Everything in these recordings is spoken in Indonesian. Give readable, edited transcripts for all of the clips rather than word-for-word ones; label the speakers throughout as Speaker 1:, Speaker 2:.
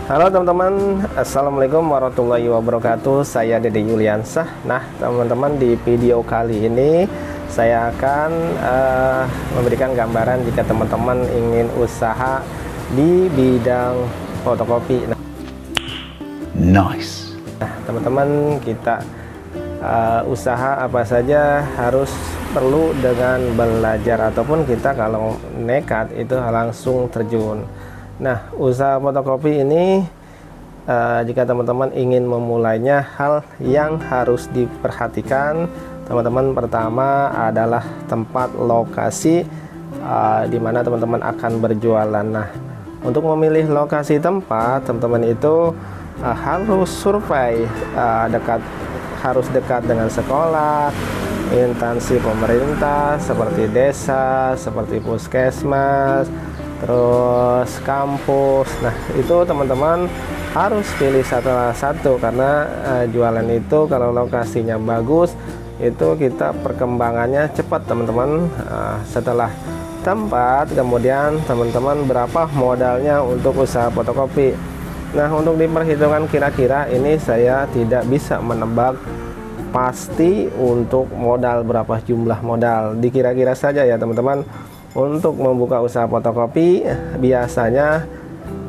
Speaker 1: Halo teman-teman, Assalamualaikum warahmatullahi wabarakatuh. Saya Dede Yuliansah. Nah teman-teman, di video kali ini saya akan memberikan gambaran jika teman-teman ingin usaha di bidang fotokopi.
Speaker 2: Nice.
Speaker 1: Nah teman-teman, kita usaha apa saja harus perlu dengan belajar, ataupun kita kalau nekat itu langsung terjun. Nah, usaha fotokopi ini jika teman-teman ingin memulainya, hal yang harus diperhatikan teman-teman, pertama adalah tempat lokasi di mana teman-teman akan berjualan. Nah, untuk memilih lokasi tempat, teman-teman itu harus survei harus dekat dengan sekolah, instansi pemerintah seperti desa, seperti puskesmas, terus kampus. Nah itu teman-teman harus pilih salah satu, karena jualan itu kalau lokasinya bagus itu kita perkembangannya cepat teman-teman. Setelah tempat, kemudian teman-teman berapa modalnya untuk usaha fotokopi. Nah untuk diperhitungkan kira-kira ini saya tidak bisa menebak pasti untuk modal, berapa jumlah modal, dikira-kira saja ya teman-teman. Untuk membuka usaha fotokopi biasanya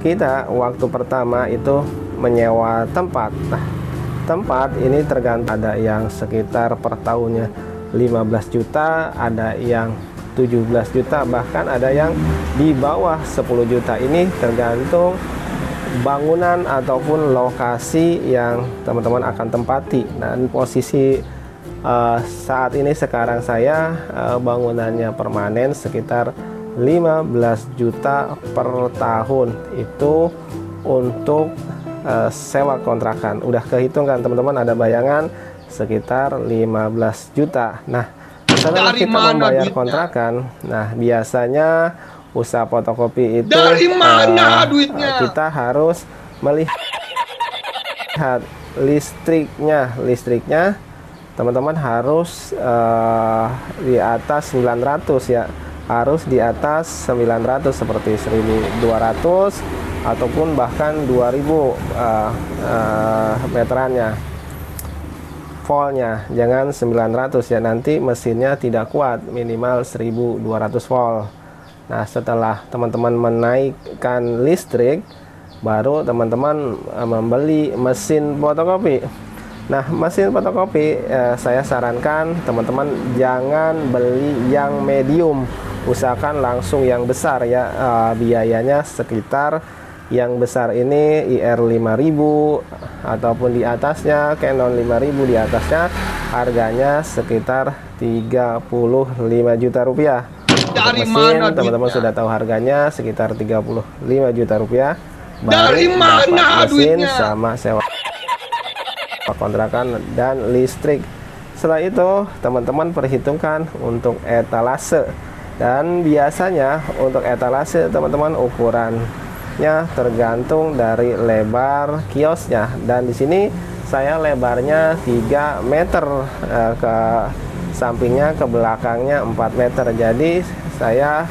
Speaker 1: kita waktu pertama itu menyewa tempat. Nah, tempat ini tergantung, ada yang sekitar per tahunnya 15 juta, ada yang 17 juta, bahkan ada yang di bawah 10 juta. Ini tergantung bangunan ataupun lokasi yang teman-teman akan tempati. Nah, posisi saat ini sekarang saya bangunannya permanen sekitar 15 juta per tahun, itu untuk sewa kontrakan. Udah kehitung kan teman-teman, ada bayangan sekitar 15 juta. Nah setelah kita membayar kontrakan, nah biasanya usaha fotokopi itu kita harus melihat listriknya teman-teman harus di atas 900 ya, harus di atas 900 seperti 1200 ataupun bahkan 2000 meterannya, voltnya jangan 900 ya, nanti mesinnya tidak kuat, minimal 1200 volt. Nah setelah teman-teman menaikkan listrik, baru teman-teman membeli mesin fotokopi. Nah mesin fotokopi saya sarankan teman-teman jangan beli yang medium, usahakan langsung yang besar ya. Biayanya sekitar yang besar ini IR 5000 ataupun di atasnya, Canon 5000 di atasnya, harganya sekitar 35 juta rupiah. Untuk mesin teman-teman sudah tahu harganya sekitar 35 juta rupiah.
Speaker 2: Dari mana
Speaker 1: mesin
Speaker 2: duitnya?
Speaker 1: sama sewa kontrakan dan listrik. Setelah itu teman-teman perhitungkan untuk etalase, dan biasanya untuk etalase teman-teman ukurannya tergantung dari lebar kiosnya, dan di sini saya lebarnya 3 meter, ke sampingnya ke belakangnya 4 meter, jadi saya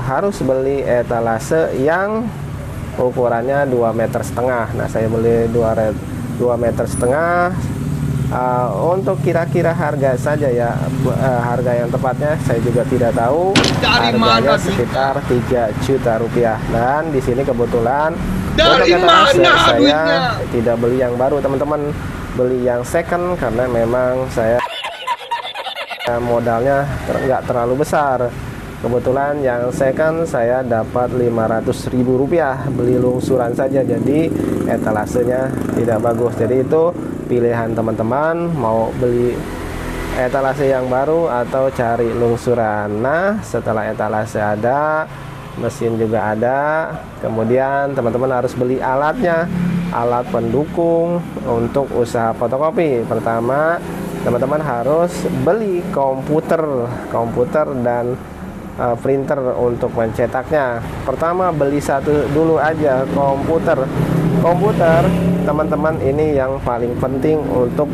Speaker 1: harus beli etalase yang ukurannya 2,5 meter. Nah saya beli 2,5 meter. Untuk kira-kira harga saja ya, harga yang tepatnya saya juga tidak tahu. Harganya sekitar 3 juta rupiah. Dan di sini kebetulan untuk etalase saya tidak beli yang baru teman-teman, beli yang second, karena memang saya modalnya nggak terlalu besar. Kebetulan yang second saya dapat 500.000 rupiah, beli lungsuran saja, jadi etalasenya tidak bagus. Jadi itu pilihan teman-teman, mau beli etalase yang baru atau cari lungsuran. Nah setelah etalase ada, mesin juga ada, kemudian teman-teman harus beli alatnya, alat pendukung untuk usaha fotokopi. Pertama teman-teman harus beli komputer dan printer untuk mencetaknya. Pertama beli satu dulu aja, komputer teman-teman, ini yang paling penting untuk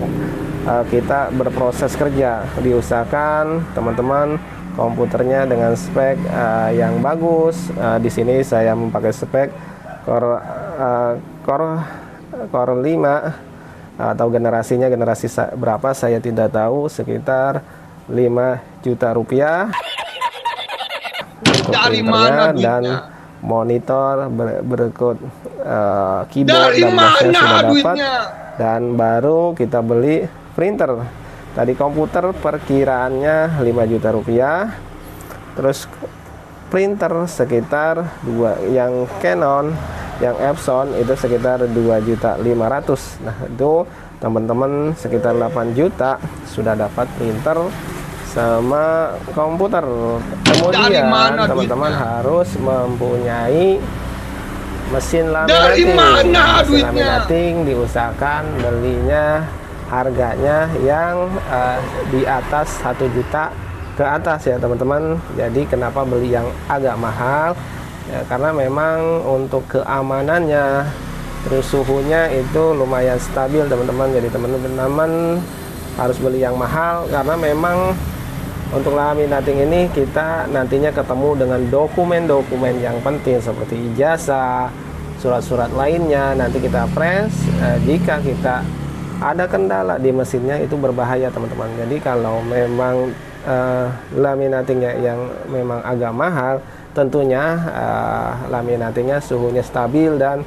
Speaker 1: kita berproses kerja. Diusahakan teman-teman komputernya dengan spek yang bagus. Di sini saya memakai spek Core 5 atau generasi berapa saya tidak tahu, sekitar 5 juta rupiah untuk
Speaker 2: Dari
Speaker 1: printernya,
Speaker 2: mana
Speaker 1: dan
Speaker 2: duitnya?
Speaker 1: monitor berikut keyboard
Speaker 2: Dari
Speaker 1: dan mouse-nya
Speaker 2: mana
Speaker 1: sudah dapat.
Speaker 2: duitnya?
Speaker 1: Dan baru kita beli printer. Tadi komputer perkiraannya 5 juta rupiah, terus printer sekitar yang Canon, yang Epson itu sekitar 2.500.000. Nah, itu teman-teman sekitar 8 juta sudah dapat printer sama komputer. Kemudian teman-teman harus mempunyai mesin laminating. Mesin laminating diusahakan belinya harganya yang di atas 1 juta ke atas ya teman-teman. Jadi kenapa beli yang agak mahal ya, karena memang untuk keamanannya, terus suhunya itu lumayan stabil teman-teman. Jadi teman-teman harus beli yang mahal, karena memang untuk laminating ini kita nantinya ketemu dengan dokumen-dokumen yang penting seperti ijazah, surat-surat lainnya. Nanti kita press, jika kita ada kendala di mesinnya itu berbahaya teman-teman. Jadi kalau memang laminatingnya yang memang agak mahal, tentunya laminatingnya suhunya stabil dan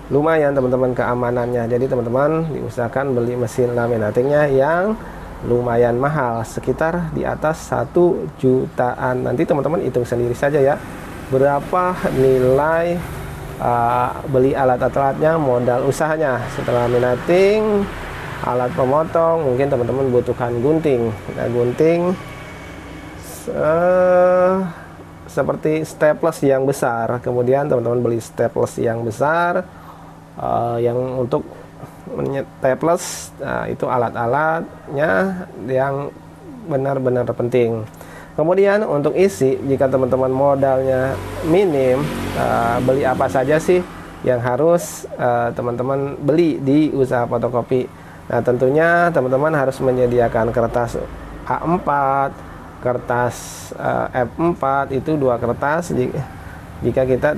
Speaker 1: lumayan teman-teman keamanannya. Jadi teman-teman diusahakan beli mesin laminatingnya yang lumayan mahal, sekitar di atas 1 jutaan. Nanti teman-teman hitung sendiri saja ya, berapa nilai beli alat-alatnya, modal usahanya. Setelah laminating, alat pemotong, mungkin teman-teman butuhkan gunting. Nah, gunting seperti staples yang besar. Kemudian teman-teman beli staples yang besar, yang untuk staples. Nah, itu alat-alatnya yang benar-benar penting. Kemudian untuk isi, jika teman-teman modalnya minim, beli apa saja sih yang harus teman-teman beli di usaha fotokopi? Nah, tentunya teman-teman harus menyediakan kertas A4, kertas F4, itu 2 kertas jika kita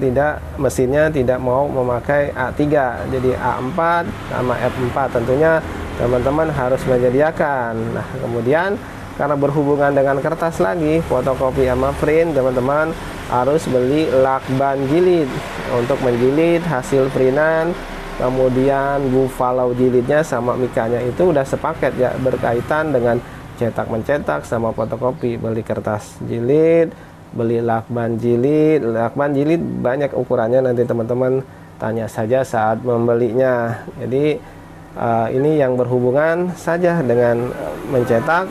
Speaker 1: mesinnya tidak mau memakai A3. Jadi A4 sama F4 tentunya teman-teman harus menyediakan. Nah, kemudian karena berhubungan dengan kertas lagi, fotokopi sama print, teman-teman harus beli lakban jilid untuk menjilid hasil printan. Kemudian buffalo jilidnya sama mikanya itu udah sepaket ya, berkaitan dengan cetak mencetak sama fotokopi. Beli kertas jilid, beli lakban jilid. Lakban jilid banyak ukurannya, nanti teman-teman tanya saja saat membelinya. Jadi ini yang berhubungan saja dengan mencetak,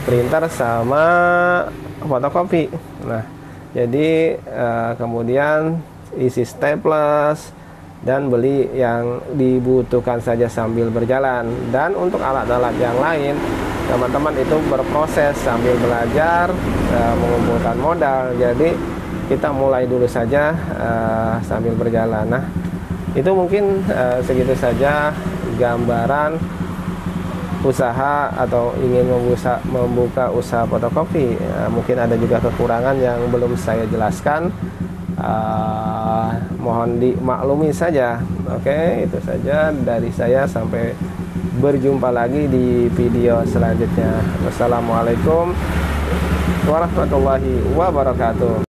Speaker 1: printer sama fotokopi. Nah, jadi kemudian isi staples dan beli yang dibutuhkan saja sambil berjalan. Dan untuk alat-alat yang lain, teman-teman itu berproses sambil belajar, mengumpulkan modal. Jadi kita mulai dulu saja sambil berjalan. Nah, itu mungkin segitu saja gambaran usaha atau ingin membuka usaha fotokopi. Mungkin ada juga kekurangan yang belum saya jelaskan, mohon dimaklumi saja. Oke, itu saja dari saya. Sampai berjumpa lagi di video selanjutnya. Wassalamualaikum warahmatullahi wabarakatuh.